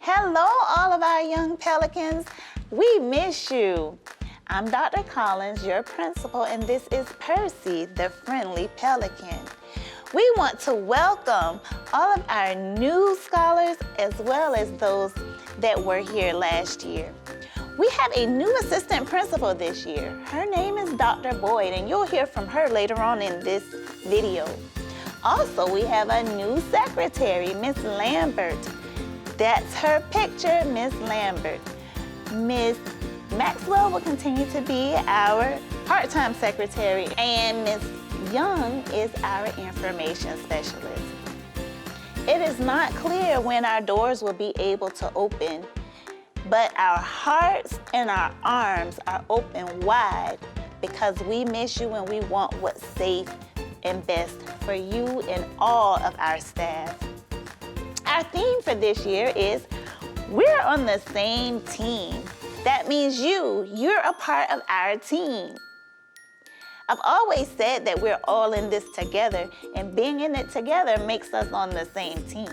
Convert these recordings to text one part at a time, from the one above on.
Hello, all of our young pelicans. We miss you. I'm Dr. Collins, your principal, and this is Percy, the friendly pelican. We want to welcome all of our new scholars as well as those that were here last year. We have a new assistant principal this year. Her name is Dr. Boyd, and you'll hear from her later on in this video. Also, we have a new secretary, Miss Lambert. That's her picture, Miss Lambert. Miss Maxwell will continue to be our part-time secretary, and Miss Young is our information specialist. It is not clear when our doors will be able to open, but our hearts and our arms are open wide because we miss you and we want what's safe and best for you and all of our staff. Our theme for this year is we're on the same team. That means you're a part of our team. I've always said that we're all in this together, and being in it together makes us on the same team.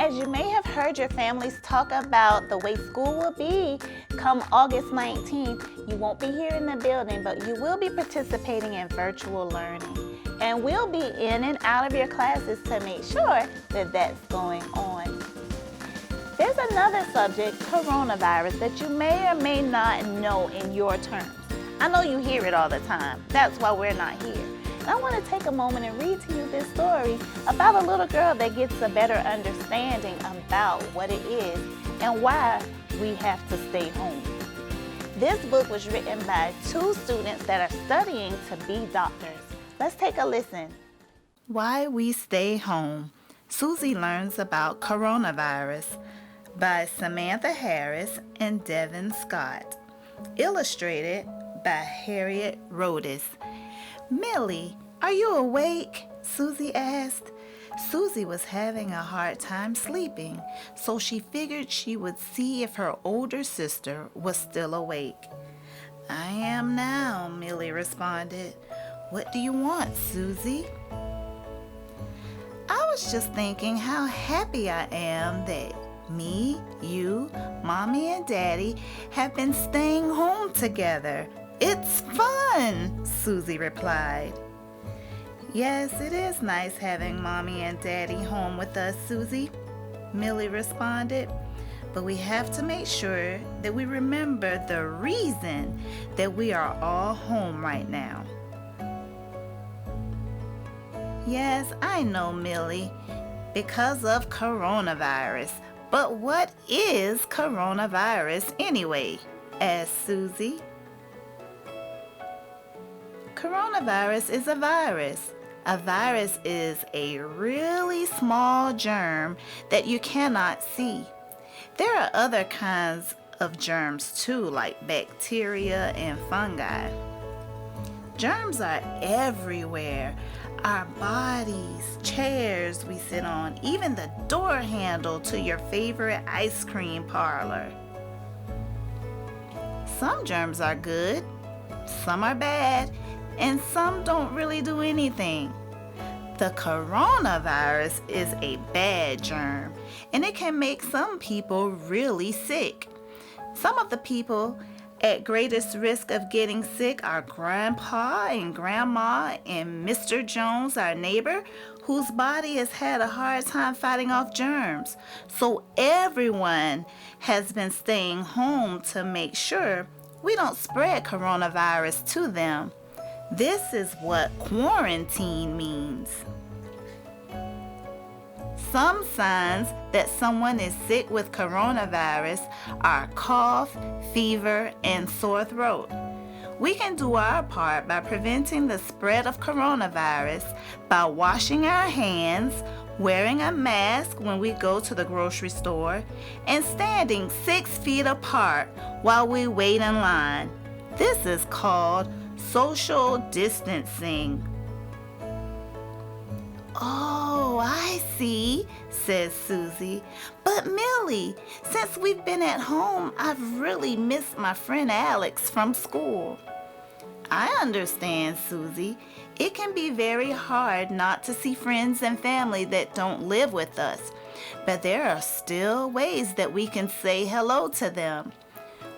As you may have heard your families talk about the way school will be come August 19th, you won't be here in the building, but you will be participating in virtual learning. And we'll be in and out of your classes to make sure that that's going on. There's another subject, coronavirus, that you may or may not know in your terms. I know you hear it all the time. That's why we're not here. And I want to take a moment and read to you this story about a little girl that gets a better understanding about what it is and why we have to stay home. This book was written by two students that are studying to be doctors. Let's take a listen. Why We Stay Home. Susie Learns About Coronavirus by Samantha Harris and Devin Scott. Illustrated by Harriet Rodas. Millie, are you awake? Susie asked. Susie was having a hard time sleeping, so she figured she would see if her older sister was still awake. I am now, Millie responded. What do you want, Susie? I was just thinking how happy I am that me, you, Mommy, and Daddy have been staying home together. It's fun, Susie replied. Yes, it is nice having Mommy and Daddy home with us, Susie, Millie responded. But we have to make sure that we remember the reason that we are all home right now. Yes, I know, Millie, because of coronavirus. But what is coronavirus anyway? Asked Susie. Coronavirus is a virus. A virus is a really small germ that you cannot see. There are other kinds of germs too, like bacteria and fungi. Germs are everywhere. Our bodies, chairs we sit on, even the door handle to your favorite ice cream parlor. Some germs are good, some are bad, and some don't really do anything. The coronavirus is a bad germ, and it can make some people really sick. Some of the people at greatest risk of getting sick are Grandpa and Grandma and Mr. Jones, our neighbor, whose body has had a hard time fighting off germs. So everyone has been staying home to make sure we don't spread coronavirus to them. This is what quarantine means. Some signs that someone is sick with coronavirus are cough, fever, and sore throat. We can do our part by preventing the spread of coronavirus by washing our hands, wearing a mask when we go to the grocery store, and standing 6 feet apart while we wait in line. This is called social distancing. Oh, I see, says Susie. But Millie, since we've been at home, I've really missed my friend Alex from school. I understand, Susie. It can be very hard not to see friends and family that don't live with us. but there are still ways that we can say hello to them.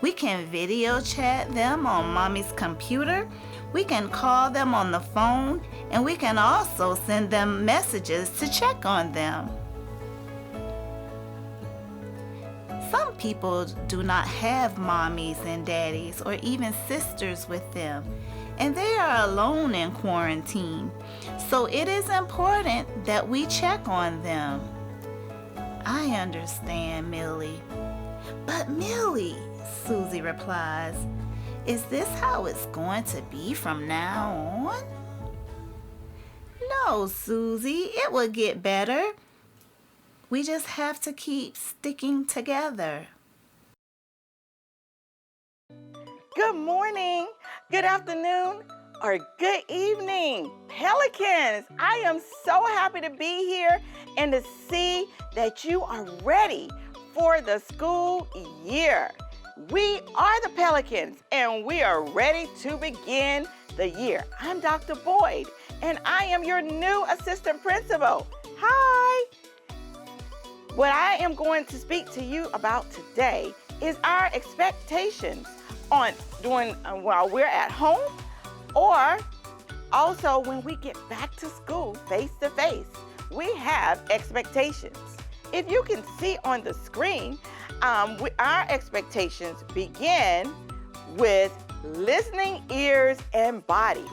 We can video chat them on mommy's computer, we can call them on the phone, and we can also send them messages to check on them. Some people do not have mommies and daddies or even sisters with them, and they are alone in quarantine. So it is important that we check on them. I understand, Millie. But Millie, Susie replies, is this how it's going to be from now on? No, Susie, it will get better. We just have to keep sticking together. Good morning, good afternoon, or good evening, Pelicans. I am so happy to be here and to see that you are ready for the school year. We are the Pelicans, and we are ready to begin the year. I'm Dr. Boyd, and I am your new assistant principal. Hi. What I am going to speak to you about today is our expectations on doing while we're at home, or also when we get back to school face to face. We have expectations. If you can see on the screen, our expectations begin with listening ears and bodies.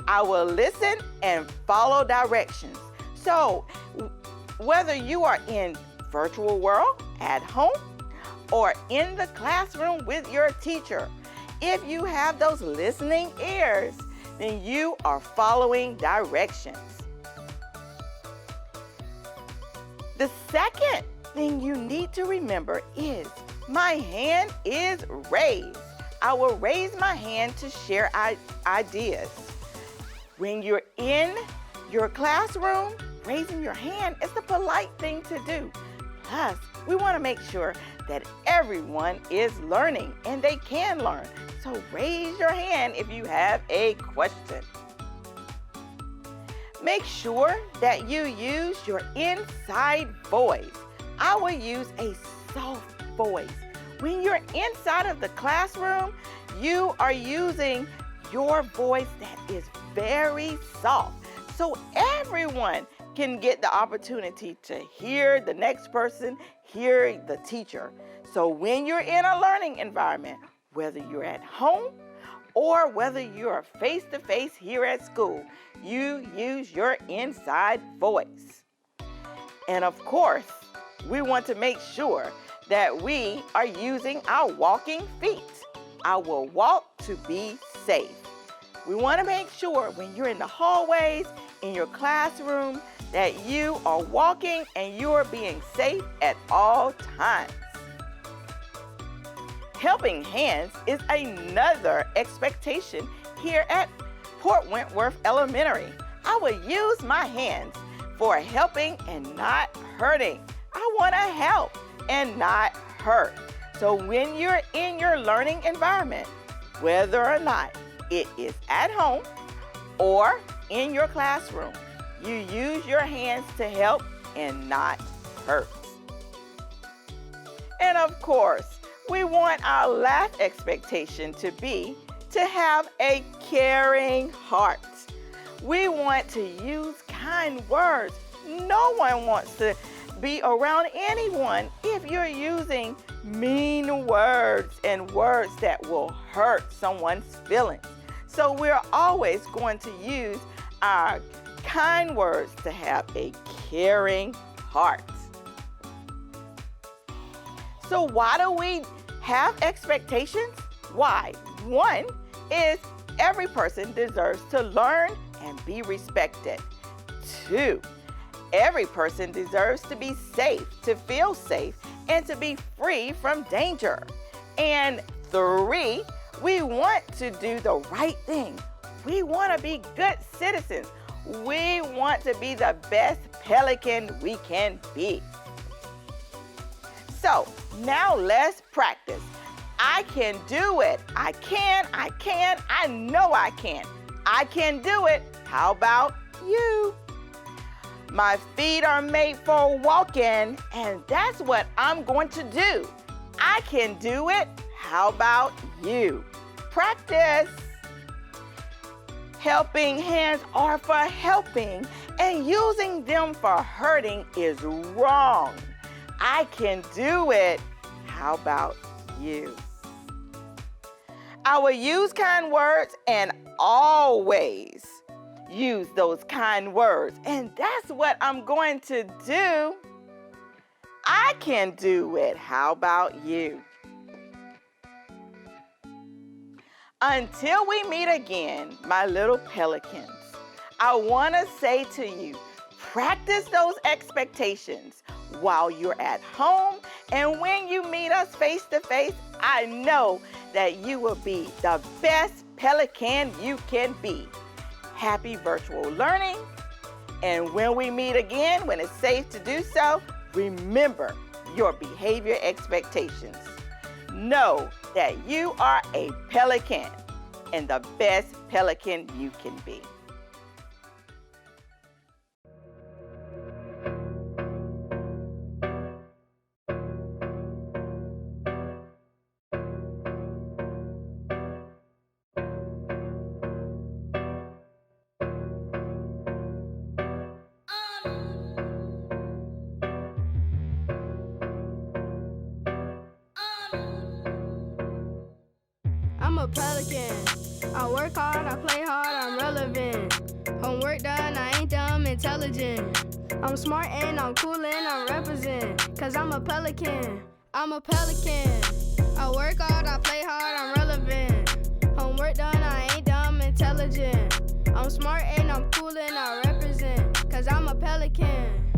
I will listen and follow directions. So whether you are in virtual world, at home, or in the classroom with your teacher, if you have those listening ears, then you are following directions. The second thing you need to remember is my hand is raised. I will raise my hand to share ideas. When you're in your classroom, raising your hand is the polite thing to do. Plus, we want to make sure that everyone is learning and they can learn. So raise your hand if you have a question. Make sure that you use your inside voice. I will use a soft voice. When you're inside of the classroom, you are using your voice that is very soft. So everyone can get the opportunity to hear the next person, hear the teacher. So when you're in a learning environment, whether you're at home or whether you're face-to-face here at school, you use your inside voice. And of course, we want to make sure that we are using our walking feet. I will walk to be safe. We want to make sure when you're in the hallways, in your classroom, that you are walking and you are being safe at all times. Helping hands is another expectation here at Port Wentworth Elementary. I will use my hands for helping and not hurting. I want to help and not hurt. So when you're in your learning environment, whether or not it is at home or in your classroom, you use your hands to help and not hurt. And of course, we want our last expectation to be to have a caring heart. We want to use kind words. No one wants to be around anyone if you're using mean words and words that will hurt someone's feelings. So we're always going to use our kind words to have a caring heart. So why do we have expectations? Why? One is every person deserves to learn and be respected. Two, every person deserves to be safe, to feel safe, and to be free from danger. And three, we want to do the right thing. We want to be good citizens. We want to be the best pelican we can be. So now let's practice. I can do it. I can. I know I can. I can do it. How about you? My feet are made for walking, and that's what I'm going to do. I can do it. How about you? Practice. Helping hands are for helping, and using them for hurting is wrong. I can do it. How about you? I will use kind words and always use those kind words, and that's what I'm going to do. I can do it. How about you? Until we meet again, my little pelicans, I want to say to you, practice those expectations while you're at home, and when you meet us face to face, I know that you will be the best pelican you can be. Happy virtual learning, and when we meet again, when it's safe to do so, remember your behavior expectations. Know that you are a pelican and the best pelican you can be. I'm a pelican. I work hard, I play hard, I'm relevant. Homework done, I ain't dumb, intelligent. I'm smart and I'm cool and I represent. Cause I'm a pelican. I'm a pelican. I work hard, I play hard, I'm relevant. Homework done, I ain't dumb, intelligent. I'm smart and I'm cool and I represent. Cause I'm a pelican.